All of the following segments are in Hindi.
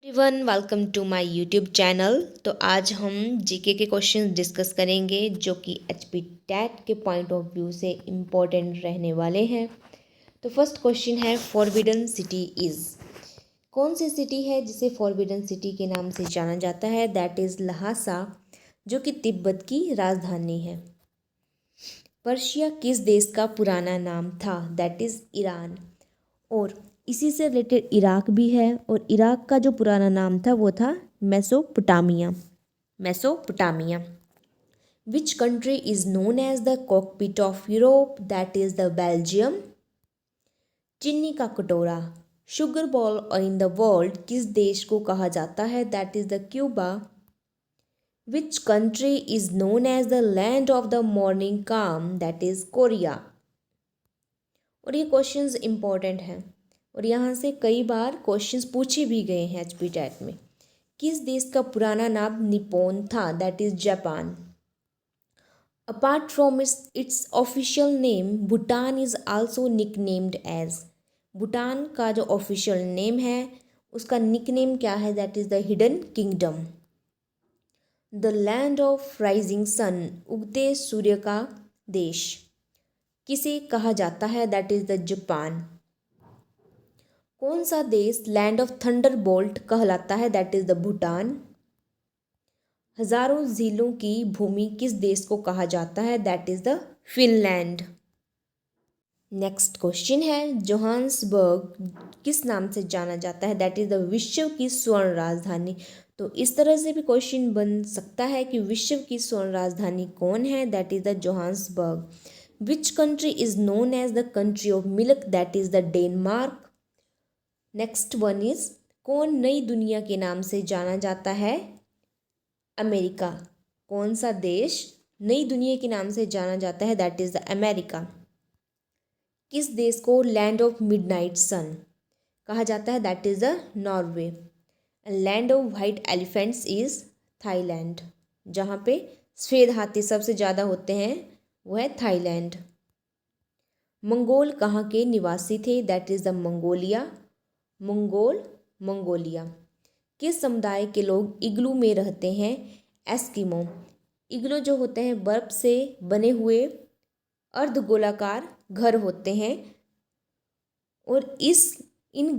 Everyone welcome to my YouTube channel. तो आज हम जीके के क्वेश्चंस डिस्कस करेंगे जो कि एचपी टैट के पॉइंट ऑफ व्यू से इम्पोर्टेंट रहने वाले हैं। तो फर्स्ट क्वेश्चन है फॉरबिडन सिटी इज़। कौन सी सिटी है जिसे फॉरबिडन सिटी के नाम से जाना जाता है? दैट इज़ लहासा, जो कि तिब्बत की राजधानी है। पर्शिया किस देश का पुराना नाम था? That is Iran. और इसी से रिलेटेड इराक भी है, और इराक का जो पुराना नाम था वो था Mesopotamia. Mesopotamia. Which country is known as the cockpit of Europe? That is the Belgium. चीनी का कटोरा, sugar bowl in the world, किस देश को कहा जाता है? That is the Cuba. Which country is known as the land of the morning calm? That is Korea. और ये क्वेश्चंस इंपॉर्टेंट हैं और यहाँ से कई बार क्वेश्चंस पूछे भी गए हैं एचपी टैट में। किस देश का पुराना नाम निप्पॉन था? That is Japan. Apart from its official name, Bhutan is also nicknamed as. Bhutan का जो ऑफिशियल नेम है उसका निकनेम क्या है? That is the hidden kingdom. The land of rising sun, उगते सूर्य का देश, किसे कहा जाता है? That is the Japan. कौन सा देश लैंड ऑफ थंडर बोल्ट कहलाता है? That is the Bhutan. हजारों झीलों की भूमि किस देश को कहा जाता है? That is the Finland. Next question है जोहान्सबर्ग किस नाम से जाना जाता है? दैट इज द विश्व की स्वर्ण राजधानी। तो इस तरह से भी क्वेश्चन बन सकता है कि विश्व की स्वर्ण राजधानी कौन है? That is the Johannesburg. Which country is known as the country of milk? That is the Denmark. Next one is कौन नई दुनिया के नाम से जाना जाता है? अमेरिका। कौन सा देश नई दुनिया के नाम से जाना जाता है? That is the America. किस देश को लैंड ऑफ मिडनाइट सन कहा जाता है? That is the Norway. Land of white elephants is Thailand. जहाँ पे सफेद हाथी सबसे ज़्यादा होते हैं वो है थाईलैंड। मंगोल कहाँ के निवासी थे? That is the Mongolia. Mongolia. किस समुदाय के लोग इग्लू में रहते हैं? एस्किमो। इग्लू जो होते हैं बर्फ से बने हुए अर्धगोलाकार घर होते हैं, और इन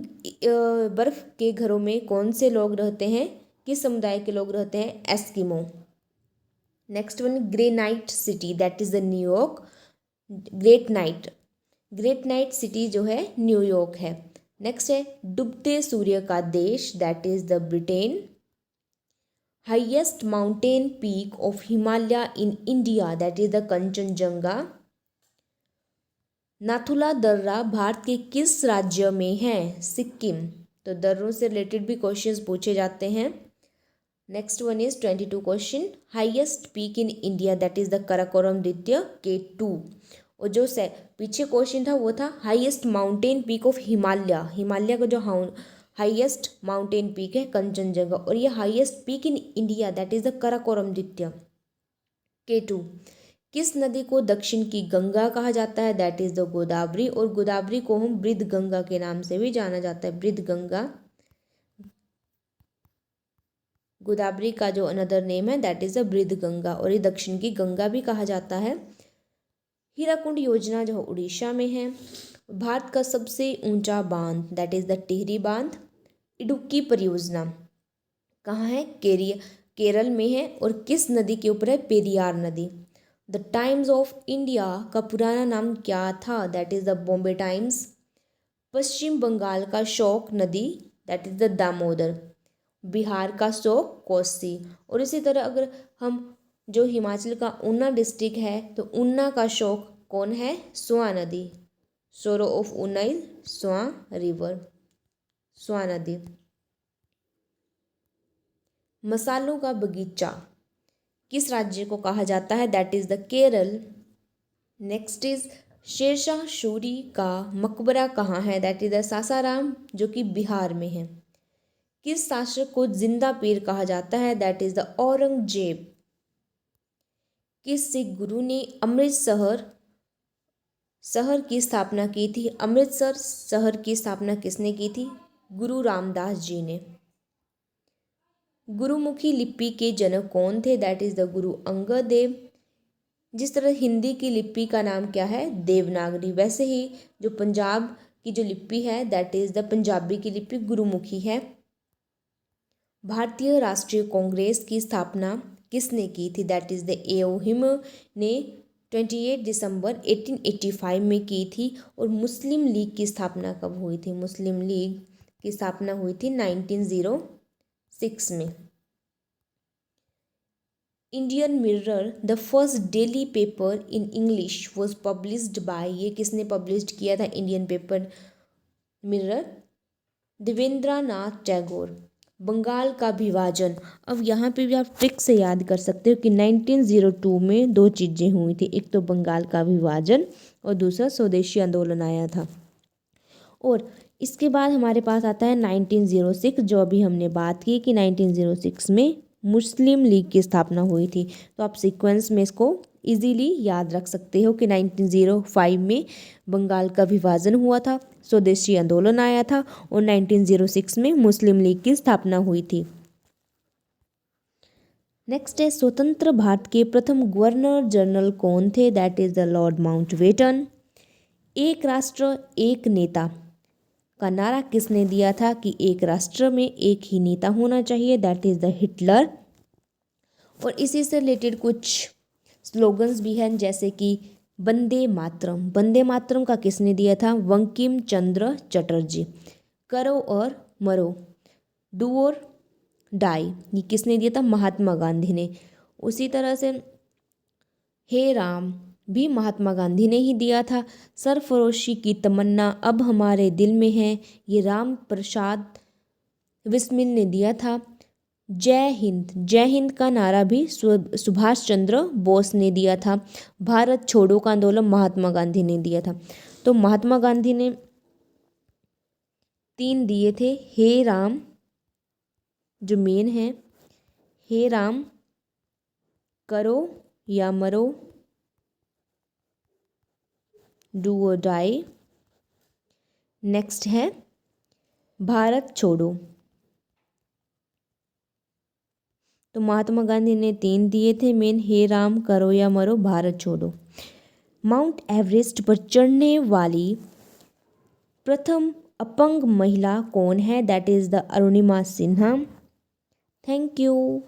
बर्फ के घरों में कौन से लोग रहते हैं? किस समुदाय के लोग रहते हैं? Eskimo. Next one granite city, that is the New York. Great night city जो है न्यूयॉर्क है। नेक्स्ट है डूबते सूर्य का देश, that is the Britain. Highest mountain peak of Himalaya in India, that is the Kanchenjunga. Nathula दर्रा भारत के किस राज्य में है? सिक्किम। तो दर्रों से रिलेटेड भी क्वेश्चंस पूछे जाते हैं। Next one is 22 question. Highest peak in India, that is the Karakoram द्वितीय K2। और जो से पीछे क्वेश्चन था वो था highest mountain peak of Himalaya. Himalaya का जो हाईएस्ट माउंटेन पीक है कंचनजंगा, और ये highest peak in India that is the Karakoram द्वितीय K2। किस नदी को दक्षिण की गंगा कहा जाता है? That is the Godavari. और गोदावरी को हम बृहद गंगा के नाम से भी जाना जाता है, बृहद गंगा। गोदावरी का जो अनदर नेम है दैट इज द बृहद गंगा, और ये दक्षिण की गंगा भी कहा जाता है। हीराकुंड योजना जो उड़ीसा में है। भारत का सबसे ऊंचा बांध दैट इज द टिहरी बांध। इडुक्की परियोजना कहाँ है? केरल में है, और किस नदी के ऊपर है? पेरियार नदी। द टाइम्स ऑफ इंडिया का पुराना नाम क्या था? That is the Bombay Times. Paschim Bengal का शोक नदी that is the Damodar. Bihar का शोक कोसी। और इसी तरह अगर हम जो हिमाचल का ऊना डिस्ट्रिक्ट है तो ऊना का शोक कौन है? स्वां नदी। सोरो of Una is Swan river, Swan नदी। मसालों का बगीचा किस राज्य को कहा जाता है? That is the Kerala. Next is Shershah Suri का मकबरा कहाँ है? दैट इज द सासाराम, जो कि बिहार में है। किस शासक को जिंदा पीर कहा जाता है? That is the Aurangzeb. किस सिख गुरु ने अमृतसर शहर की स्थापना की थी? अमृतसर शहर की स्थापना किसने की थी? गुरु रामदास जी ने। गुरुमुखी लिपि के जनक कौन थे? That is the Guru Angad Dev. जिस तरह हिंदी की लिपि का नाम क्या है? देवनागरी, वैसे ही जो पंजाब की जो लिपि है दैट इज द पंजाबी की लिपि गुरुमुखी है। भारतीय राष्ट्रीय कांग्रेस की स्थापना किसने की थी? That is the A.O.. Him ने 28 दिसंबर 1885 में की थी। और मुस्लिम लीग की स्थापना कब हुई थी? मुस्लिम लीग की स्थापना हुई थी 1906 में। Indian Mirror the first daily paper in English was published by, ये किसने पब्लिश किया था Indian paper Mirror? Devendranath Tagore. Bengal का विभाजन, अब यहाँ पे भी आप ट्रिक से याद कर सकते हो कि 1902 में दो चीज़ें हुई थी, एक तो बंगाल का विभाजन और दूसरा स्वदेशी आंदोलन आया था। और इसके बाद हमारे पास आता है 1906, जो अभी हमने बात की कि 1906 में मुस्लिम लीग की स्थापना हुई थी। तो आप सीक्वेंस में इसको इजीली याद रख सकते हो कि 1905 में बंगाल का विभाजन हुआ था, स्वदेशी आंदोलन आया था और 1906 में मुस्लिम लीग की स्थापना हुई थी। नेक्स्ट है स्वतंत्र भारत के प्रथम गवर्नर जनरल कौन थे? That is the Lord Mountbatten. एक राष्ट्र एक नेता का नारा किसने दिया था कि एक राष्ट्र में एक ही नेता होना चाहिए? That is the Hitler. और इसी से रिलेटेड कुछ स्लोगन्स भी हैं, जैसे कि वंदे मातरम, वंदे मातरम का किसने दिया था? बंकिम चंद्र चटर्जी। करो और मरो, डू और डाई, ये किसने दिया था? महात्मा गांधी ने। उसी तरह से हे राम भी महात्मा गांधी ने ही दिया था। सरफरोशी की तमन्ना अब हमारे दिल में है, ये राम प्रसाद बिस्मिल ने दिया था। जय हिंद, जय हिंद का नारा भी सुभाष चंद्र बोस ने दिया था। भारत छोड़ो का आंदोलन महात्मा गांधी ने दिया था। तो महात्मा गांधी ने 3 दिए थे, हे राम जो मेन है, हे राम, करो या मरो, डू और डाई। नेक्स्ट है भारत छोड़ो। तो महात्मा गांधी ने 3 दिए थे मेन, हे राम, करो या मरो, भारत छोड़ो। माउंट एवरेस्ट पर चढ़ने वाली प्रथम अपंग महिला कौन है? That is the Arunima Sinha. Thank you.